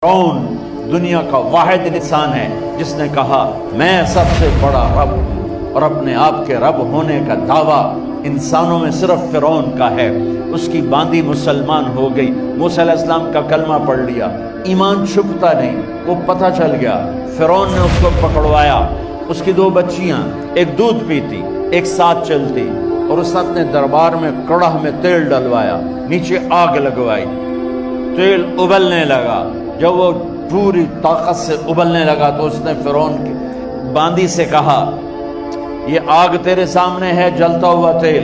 فرعون دنیا کا واحد انسان ہے جس نے کہا میں سب سے بڑا رب ہوں، اور اپنے آپ کے رب ہونے کا دعویٰ انسانوں میں صرف فرعون کا ہے۔ اس کی باندی مسلمان ہو گئی، موسیٰ علیہ السلام کا کلمہ پڑھ لیا، ایمان چھپتا نہیں، وہ پتہ چل گیا۔ فرعون نے اس کو پکڑوایا، اس کی 2 بچیاں، ایک دودھ پیتی ایک ساتھ چلتی، اور اس نے اپنے دربار میں کڑاہ میں تیل ڈلوایا، نیچے آگ لگوائی، تیل ابلنے لگا۔ جب وہ پوری طاقت سے ابلنے لگا تو اس نے فرعون کی باندی سے کہا یہ آگ تیرے سامنے ہے، جلتا ہوا تیل،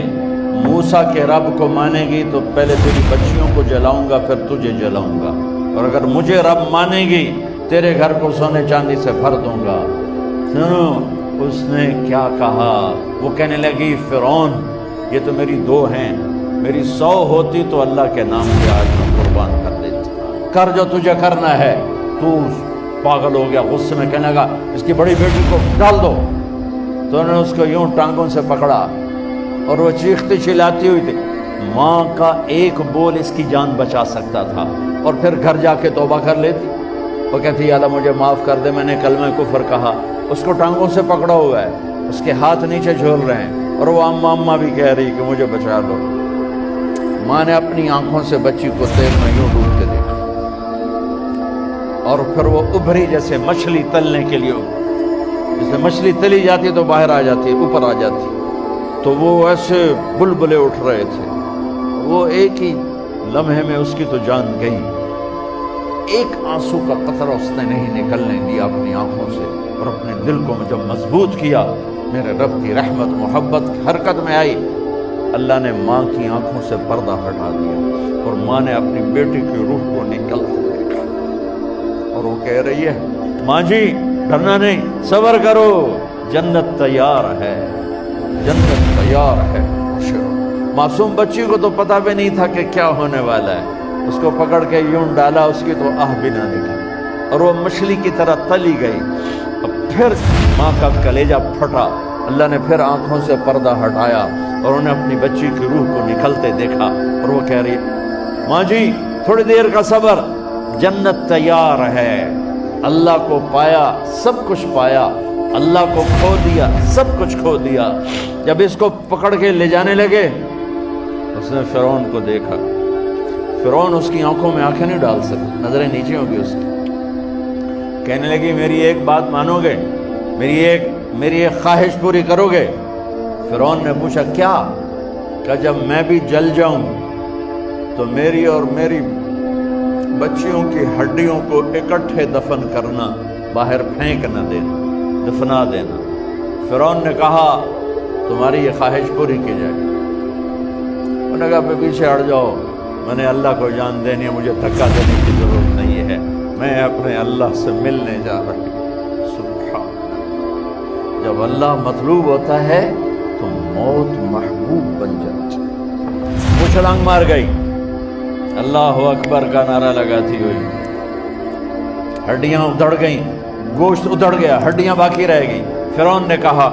موسیٰ کے رب کو مانے گی تو پہلے تیری بچیوں کو جلاؤں گا پھر تجھے جلاؤں گا، اور اگر مجھے رب مانے گی تیرے گھر کو سونے چاندی سے بھر دوں گا۔ سنو اس نے کیا کہا، وہ کہنے لگی فرعون یہ تو میری 2 ہیں، میری 100 ہوتی تو اللہ کے نام پہ آج میں قربان کر دیتی، کر جو تجھے کرنا ہے۔ تو پاگل ہو گیا، غصے میں کہنے لگا اس کی بڑی بیٹی کو ڈال دو۔ تو انہوں نے اس کو یوں ٹانگوں سے پکڑا اور وہ چیختی چلاتی ہوئی تھی۔ ماں کا ایک بول اس کی جان بچا سکتا تھا، اور پھر گھر جا کے توبہ کر لیتی۔ وہ کہتی یا اللہ مجھے معاف کر دے، میں نے کلمہ کفر کہا۔ اس کو ٹانگوں سے پکڑا ہوا ہے، اس کے ہاتھ نیچے جھول رہے ہیں، اور وہ اماں بھی کہہ رہی کہ مجھے بچا دو۔ ماں نے اپنی آنکھوں سے بچی کو تیل میں یوں ڈوب کے دیکھا، اور پھر وہ ابھری جیسے مچھلی تلنے کے لیے، جیسے مچھلی تلی جاتی تو باہر آ جاتی، اوپر آ جاتی، تو وہ ایسے بلبلے اٹھ رہے تھے۔ وہ ایک ہی لمحے میں اس کی تو جان گئی، ایک آنسو کا قطرہ اس نے نہیں نکلنے دیا اپنی آنکھوں سے، اور اپنے دل کو جب مضبوط کیا، میرے رب کی رحمت محبت حرکت میں آئی۔ اللہ نے ماں کی آنکھوں سے پردہ ہٹا دیا، اور ماں نے اپنی بیٹی کی روح کو نکلتے دیکھا، اور وہ کہہ رہی ہے ماں جی ڈرنا نہیں، صبر کرو، جنت تیار ہے، جنت تیار ہے۔ معصوم بچی کو تو پتہ بھی نہیں تھا کہ کیا ہونے والا ہے، اس کو پکڑ کے یوں ڈالا، اس کی تو آہ بھی نہ نکلی، اور وہ مچھلی کی طرح تلی گئی۔ اب پھر ماں کا کلیجہ پھٹا، اللہ نے پھر آنکھوں سے پردہ ہٹایا، اور انہیں اپنی بچی کی روح کو نکلتے دیکھا، اور وہ کہہ رہی ہے ماں جی تھوڑی دیر کا صبر، جنت تیار ہے۔ اللہ کو پایا سب کچھ پایا، اللہ کو کھو دیا سب کچھ کھو دیا۔ جب اس کو پکڑ کے لے جانے لگے، اس نے فرعون کو دیکھا۔ فرعون اس کی آنکھوں میں آنکھیں نہیں ڈال سکتا، نظریں نیچے ہوگی اس کی۔ کہنے لگی میری ایک بات مانو گے، میری ایک خواہش پوری کرو گے؟ فرعون نے پوچھا کیا؟ کہ جب میں بھی جل جاؤں تو میری اور میری بچیوں کی ہڈیوں کو اکٹھے دفن کرنا، باہر پھینک نہ دینا، دفنا دینا۔ فرعون نے کہا تمہاری یہ خواہش پوری کی جائے۔ انہوں نے کہا پیچھے ہٹ جاؤ، میں نے اللہ کو جان دینی ہے، مجھے دھکا دینے کی ضرورت نہیں ہے، میں اپنے اللہ سے ملنے جا رہی ہوں۔ سبحان اللہ، جب اللہ مطلوب ہوتا ہے تو موت محبوب بن جاتی۔ وہ چھلانگ مار گئی، اللہ اکبر کا نعرہ لگاتی ہوئی، ہڈیاں ادھڑ گئیں، گوشت ادھڑ گیا، ہڈیاں باقی رہ گئی۔ فرعون نے کہا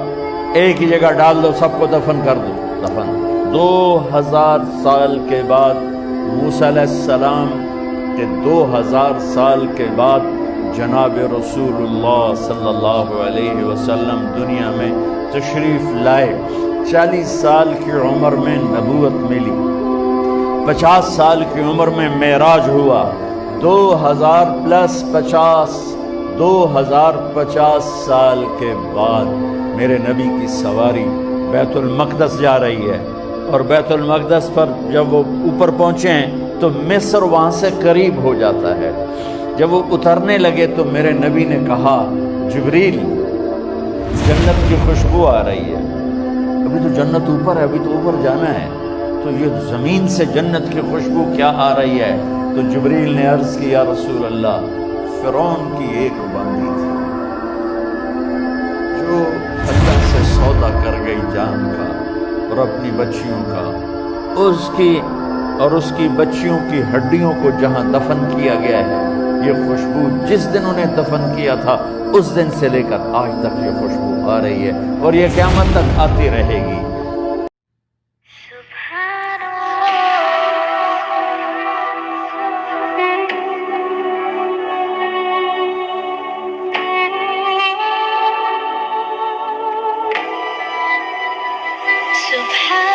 ایک ہی جگہ ڈال دو، سب کو دفن کر دو۔ دفن 2000 سال کے بعد موسیٰ علیہ السلام کے 2000 سال کے بعد جناب رسول اللہ صلی اللہ علیہ وسلم دنیا میں تشریف لائے۔ 40 سال کی عمر میں نبوت ملی، 50 سال کی عمر میں معراج ہوا، 2050 سال کے بعد میرے نبی کی سواری بیت المقدس جا رہی ہے، اور بیت المقدس پر جب وہ اوپر پہنچے ہیں تو مصر وہاں سے قریب ہو جاتا ہے۔ جب وہ اترنے لگے تو میرے نبی نے کہا جبریل جنت کی خوشبو آ رہی ہے، ابھی تو جنت اوپر ہے، ابھی تو اوپر جانا ہے، تو یہ زمین سے جنت کی خوشبو کیا آ رہی ہے؟ تو جبریل نے عرض کی یا رسول اللہ فرعون کی ایک باندی تھی جو اللہ سے سودا کر گئی جان کا اور اپنی بچیوں کا، اس کی بچیوں کی ہڈیوں کو جہاں دفن کیا گیا ہے، یہ خوشبو جس دن انہیں دفن کیا تھا اس دن سے لے کر آج تک یہ خوشبو آ رہی ہے، اور یہ قیامت تک آتی رہے گی۔ سبحان